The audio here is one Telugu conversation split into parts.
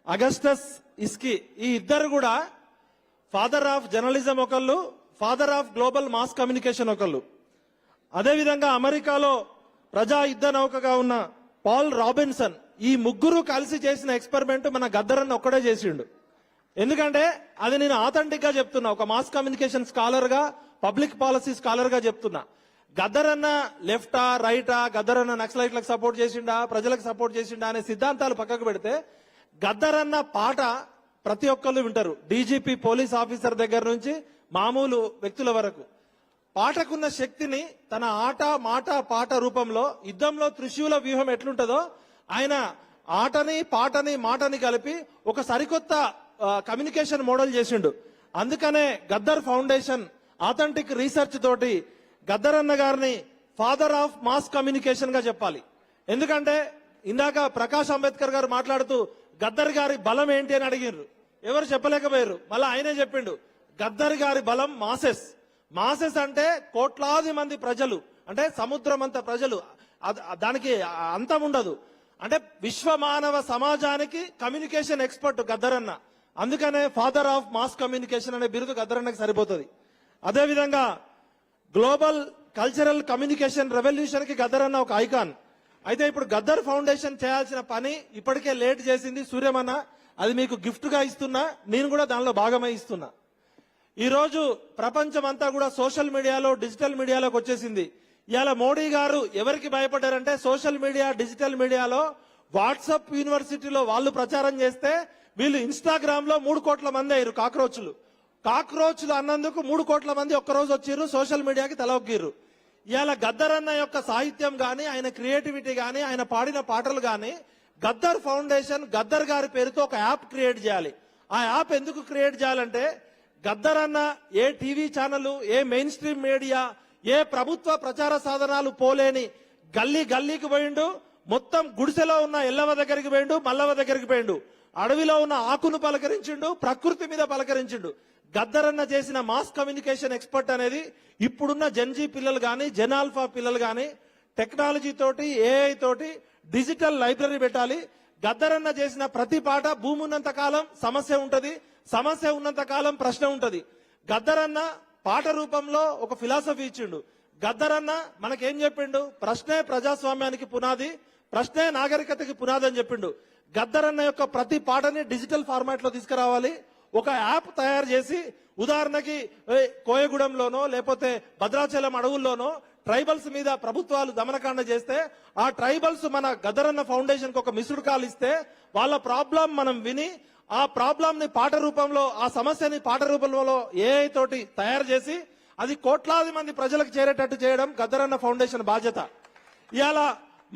అగస్టస్ ఇస్కి, ఈ ఇద్దరు కూడా ఫాదర్ ఆఫ్ జర్నలిజం ఒకళ్ళు, father of global mass communication ఒకళ్ళు. అదేవిధంగా అమెరికాలో ప్రజా యుద్ధ నౌకగా ఉన్న పాల్ రాబిన్సన్, ఈ ముగ్గురు కలిసి చేసిన ఎక్స్పెరిమెంట్ మన గద్దరన్న ఒక్కడే చేసిండు. ఎందుకంటే అది నేను ఆథెంటిక్ గా చెప్తున్నా, ఒక మాస్ కమ్యూనికేషన్ స్కాలర్ గా, పబ్లిక్ పాలసీ స్కాలర్ గా చెప్తున్నా. గద్దరన్న లెఫ్టా రైటా, గద్దరన్న నక్సలైట్లకు సపోర్ట్ చేసిండా, ప్రజలకు సపోర్ట్ చేసిండా అనే సిద్ధాంతాలు పక్కకు పెడితే గద్దరన్న పాట ప్రతి ఒక్కళ్ళు వింటారు. డీజీపీ పోలీస్ ఆఫీసర్ దగ్గర నుంచి మామూలు వ్యక్తుల వరకు పాటకున్న శక్తిని తన ఆట మాట పాట రూపంలో, యుద్ధంలో త్రిశూల వ్యూహం ఎట్లుంటుందో ఆయన ఆటని పాటని మాటని కలిపి ఒక సరికొత్త కమ్యూనికేషన్ మోడల్ చేసిండు. అందుకనే గద్దర్ ఫౌండేషన్ ఆథెంటిక్ రీసెర్చ్ తోటి గద్దరన్న గారిని ఫాదర్ ఆఫ్ మాస్ కమ్యూనికేషన్ గా చెప్పాలి. ఎందుకంటే ఇందాక ప్రకాష్ అంబేద్కర్ గారు మాట్లాడుతూ గద్దర్ గారి బలం ఏంటి అని అడిగిర్రు, ఎవరు చెప్పలేకపోయారు. మళ్ళీ ఆయనే చెప్పిండు, గద్దర్ గారి బలం మాసెస్. మాసెస్ అంటే కోట్లాది మంది ప్రజలు, అంటే సముద్రం అంత ప్రజలు, దానికి అంతం ఉండదు. అంటే విశ్వమానవ సమాజానికి కమ్యూనికేషన్ ఎక్స్పర్ట్ గద్దరన్న. అందుకనే ఫాదర్ ఆఫ్ మాస్ కమ్యూనికేషన్ అనే బిరుదు గద్దరన్నకి సరిపోతుంది. అదేవిధంగా గ్లోబల్ కల్చరల్ కమ్యూనికేషన్ రెవల్యూషన్ కి గద్దరన్న ఒక ఐకాన్. అయితే ఇప్పుడు గద్దర్ ఫౌండేషన్ చేయాల్సిన పని ఇప్పటికే లేట్ చేసింది సూర్యమన్న. అది మీకు గిఫ్ట్ గా ఇస్తున్నా, నేను కూడా దానిలో భాగమై ఇస్తున్నా. ఈ రోజు ప్రపంచం అంతా కూడా సోషల్ మీడియాలో, డిజిటల్ మీడియాలోకి వచ్చేసింది. ఇవాళ మోడీ గారు ఎవరికి భయపడ్డారంటే సోషల్ మీడియా, డిజిటల్ మీడియాలో వాట్సాప్ యూనివర్సిటీలో వాళ్ళు ప్రచారం చేస్తే వీళ్ళు ఇన్స్టాగ్రామ్ లో 3 కోట్ల మంది అయ్యారు. కాక్రోచ్లు అన్నందుకు 3 కోట్ల మంది ఒక్కరోజు వచ్చిర్రు, సోషల్ మీడియాకి తల ఒగ్గిర్రు. ఇవాళ గద్దరన్న యొక్క సాహిత్యం గాని, ఆయన క్రియేటివిటీ గాని, ఆయన పాడిన పాటలు గాని, గద్దర్ ఫౌండేషన్ గద్దర్ గారి పేరుతో ఒక యాప్ క్రియేట్ చేయాలి. ఆ యాప్ ఎందుకు క్రియేట్ చేయాలంటే గద్దరన్న ఏ టీవీ ఛానల్, ఏ మెయిన్ స్ట్రీమ్ మీడియా, ఏ ప్రభుత్వ ప్రచార సాధనాలు పోలేని గల్లీ గల్లీకి పోయిండు. మొత్తం గుడిసెలో ఉన్న ఎల్లవ దగ్గరికి పోయిండు, మల్లవ దగ్గరికి పోయిండు. అడవిలో ఉన్న ఆకును పలకరించిండు, ప్రకృతి మీద పలకరించిండు. గద్దరన్న చేసిన మాస్ కమ్యూనికేషన్ ఎక్స్పర్ట్ అనేది ఇప్పుడున్న జెన్జీ పిల్లలు గాని, జెనాల్ఫా పిల్లలు గాని టెక్నాలజీ తోటి, ఏఐ తోటి డిజిటల్ లైబ్రరీ పెట్టాలి. గద్దరన్న చేసిన ప్రతి పాట భూమి ఉన్నంత కాలం సమస్య ఉంటది, సమస్య ఉన్నంత కాలం ప్రశ్న ఉంటది. గద్దరన్న పాట రూపంలో ఒక ఫిలాసఫీ ఇచ్చిండు. గద్దరన్న మనకేం చెప్పిండు? ప్రశ్నే ప్రజాస్వామ్యానికి పునాది, ప్రశ్నే నాగరికతకి పునాది అని చెప్పిండు. గద్దరన్న యొక్క ప్రతి పాటని డిజిటల్ ఫార్మాట్ లో తీసుకురావాలి. ఒక యాప్ తయారు చేసి, ఉదాహరణకి కోయగూడెంలోనో లేకపోతే భద్రాచలం అడవుల్లోనో ట్రైబల్స్ మీద ప్రభుత్వాలు దమనకాండ చేస్తే ఆ ట్రైబల్స్ మన గద్దరన్న ఫౌండేషన్ కి ఒక మిస్డ్ కాల్ ఇస్తే వాళ్ళ ప్రాబ్లం మనం విని ఆ ప్రాబ్లం ని పాట రూపంలో, ఆ సమస్యని పాట రూపంలో ఏఐ తోటి తయారు చేసి అది కోట్లాది మంది ప్రజలకు చేరేటట్టు చేయడం గద్దరన్న ఫౌండేషన్ బాధ్యత. ఇవాళ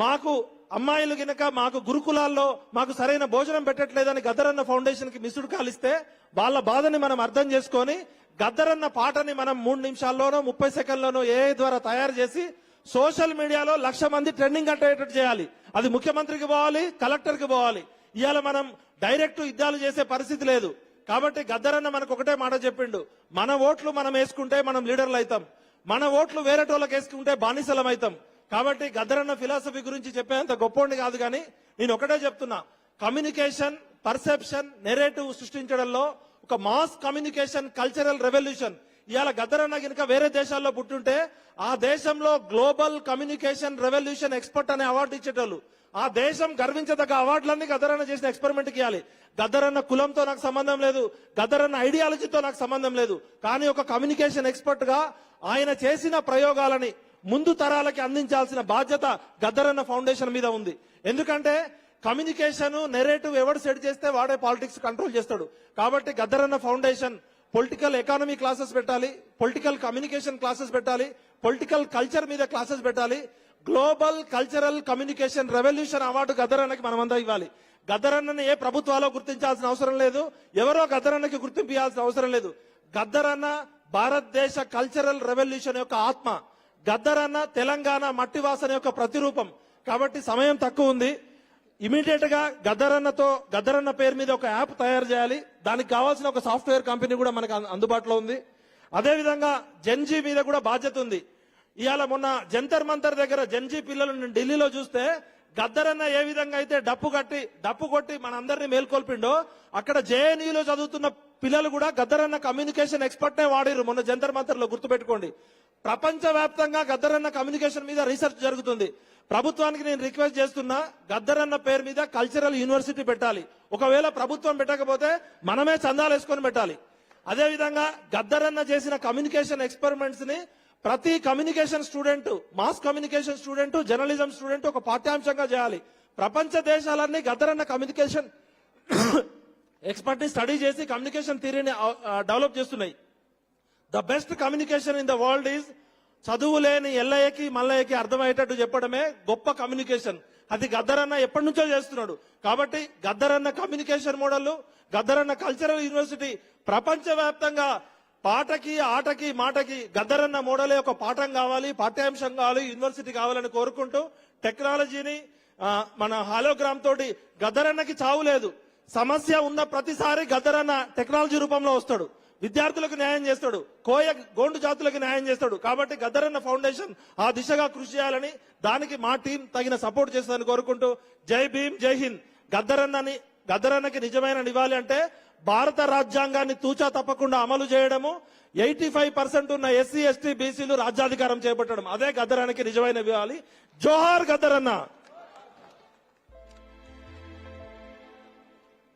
మాకు అమ్మాయిలు గినక మాకు గురుకులాల్లో మాకు సరైన భోజనం పెట్టట్లేదని గద్దరన్న ఫౌండేషన్ కి మిస్డ్ కాల్ ఇస్తే వాళ్ళ బాధని మనం అర్థం చేసుకొని గద్దరన్న పాటని మనం 3 నిమిషాల్లోనో 30 సెకండ్లోనో ఏఐ ద్వారా తయారు చేసి సోషల్ మీడియాలో 1,00,000 మంది ట్రెండింగ్ అయ్యేటట్టు చేయాలి. అది ముఖ్యమంత్రికి పోవాలి, కలెక్టర్ కి పోవాలి. ఇవాళ మనం డైరెక్ట్ యుద్ధాలు చేసే పరిస్థితి లేదు. కాబట్టి గద్దరన్న మనకు ఒకటే మాట చెప్పిండు, మన ఓట్లు మనం వేసుకుంటే మనం లీడర్లు అవుతాం, మన ఓట్లు వేరేటోళ్ళకి వేసుకుంటే బానిసలం అవుతాం. కాబట్టి గద్దరన్న ఫిలాసఫీ గురించి చెప్పేంత గొప్పోండి కాదు, కానీ నేను ఒకటే చెప్తున్నా, కమ్యూనికేషన్, పర్సెప్షన్, నెరేటివ్ సృష్టించడంలో ఒక మాస్ కమ్యూనికేషన్ కల్చరల్ రెవల్యూషన్. ఇవాళ గద్దరన్న గినక వేరే దేశాల్లో పుట్టుంటే ఆ దేశంలో గ్లోబల్ కమ్యూనికేషన్ రెవల్యూషన్ ఎక్స్పర్ట్ అనే అవార్డు ఇచ్చేటోళ్ళు. ఆ దేశం గర్వించదగ్గ అవార్డులన్నీ గద్దరన్న చేసిన ఎక్స్పెరిమెంట్ కి ఇవ్వాలి. గద్దరన్న కులంతో నాకు సంబంధం లేదు, గద్దరన్న ఐడియాలజీతో నాకు సంబంధం లేదు, కానీ ఒక కమ్యూనికేషన్ ఎక్స్పర్ట్ గా ఆయన చేసిన ప్రయోగాలని ముందు తరాలకి అందించాల్సిన బాధ్యత గద్దరన్న ఫౌండేషన్ మీద ఉంది. ఎందుకంటే కమ్యూనికేషన్, నెరేటివ్ ఎవడు సెట్ చేస్తే వాడే పాలిటిక్స్ కంట్రోల్ చేస్తాడు. కాబట్టి గద్దరన్న ఫౌండేషన్ పొలిటికల్ ఎకానమీ క్లాసెస్ పెట్టాలి, పొలిటికల్ కమ్యూనికేషన్ క్లాసెస్ పెట్టాలి, పొలిటికల్ కల్చర్ మీద క్లాసెస్ పెట్టాలి. Global cultural communication revolution award గద్దరన్నకి మనమంతా ఇవ్వాలి. గద్దరన్నని ఏ ప్రభుత్వాలు గుర్తించాల్సిన అవసరం లేదు, ఎవరో గద్దరన్నకి గుర్తింపు ఇవ్వాల్సిన అవసరం లేదు. గద్దరన్న భారతదేశ కల్చరల్ రెవల్యూషన్ యొక్క ఆత్మ. గద్దరన్న తెలంగాణ మట్టి వాసన యొక్క ప్రతిరూపం. కాబట్టి సమయం తక్కువ ఉంది. ఇమీడియట్ గా గద్దరన్న పేరు మీద ఒక యాప్ తయారు చేయాలి. దానికి కావాల్సిన ఒక సాఫ్ట్వేర్ కంపెనీ కూడా మనకు అందుబాటులో ఉంది. అదేవిధంగా జెన్జీ మీద కూడా బాధ్యత ఉంది. ఇవాళ మొన్న జంతర్ మంతర్ దగ్గర జెన్జీ పిల్లలు ఢిల్లీలో చూస్తే గద్దరన్న ఏ విధంగా అయితే డప్పు కొట్టి మనందరినీ మేల్కొల్పిండో అక్కడ జేఎన్యూలో చదువుతున్న పిల్లలు కూడా గద్దరన్న కమ్యూనికేషన్ ఎక్స్పర్ట్ నే వాడిరు మొన్న జంతర్ మంతర్లో గుర్తుపెట్టుకోండి. ప్రపంచవ్యాప్తంగా గద్దరన్న కమ్యూనికేషన్ మీద రీసెర్చ్ జరుగుతుంది. ప్రభుత్వానికి నేను రిక్వెస్ట్ చేస్తున్నా, గద్దరన్న పేరు మీద కల్చరల్ యూనివర్సిటీ పెట్టాలి. ఒకవేళ ప్రభుత్వం పెట్టకపోతే మనమే చందాలు వేసుకొని పెట్టాలి. అదేవిధంగా గద్దరన్న చేసిన కమ్యూనికేషన్ ఎక్స్పెరిమెంట్స్ ని ప్రతి communication student, mass communication student, journalism student ఒక పాఠ్యాంశంగా చేయాలి. ప్రపంచ దేశాలన్నీ గద్దరన్న కమ్యూనికేషన్ ఎక్స్పర్ట్ ని స్టడీ చేసి కమ్యూనికేషన్ థియరీని డెవలప్ చేస్తున్నాయి. The best communication in the world is చదువు లేని ఎల్లయ్యకి మల్లయ్యకి అర్థమయ్యేటట్టు చెప్పడమే గొప్ప కమ్యూనికేషన్. అది గద్దరన్న ఎప్పటి నుంచో చేస్తున్నాడు. కాబట్టి గద్దరన్న కమ్యూనికేషన్ మోడల్, గద్దరన్న కల్చరల్ యూనివర్సిటీ ప్రపంచవ్యాప్తంగా పాటకి ఆటకి మాటకి గద్దరన్న మోడలే ఒక పాఠం కావాలి, పాఠ్యాంశం కావాలి, యూనివర్సిటీ కావాలని కోరుకుంటూ టెక్నాలజీని మన హాలోగ్రామ్ తోటి గద్దరన్నకి చావు లేదు. సమస్య ఉన్న ప్రతిసారి గద్దరన్న టెక్నాలజీ రూపంలో వస్తాడు. విద్యార్థులకు న్యాయం చేస్తాడు, గోండు జాతులకు న్యాయం చేస్తాడు. కాబట్టి గద్దరన్న ఫౌండేషన్ ఆ దిశగా కృషి చేయాలని, దానికి మా టీం తగిన సపోర్ట్ చేస్తుందని కోరుకుంటూ జై భీమ్, జై హింద్. గద్దరన్నకి నిజమైన నివాళి అంటే భారత రాజ్యాంగాన్ని తూచా తప్పకుండా అమలు చేయడము, 85% ఉన్న ఎస్సీ ఎస్టీ బీసీలు రాజ్యాధికారం చేపట్టడం, అదే గద్దరన్నకి నిజమైన నివాళి. జోహార్ గద్దరన్న.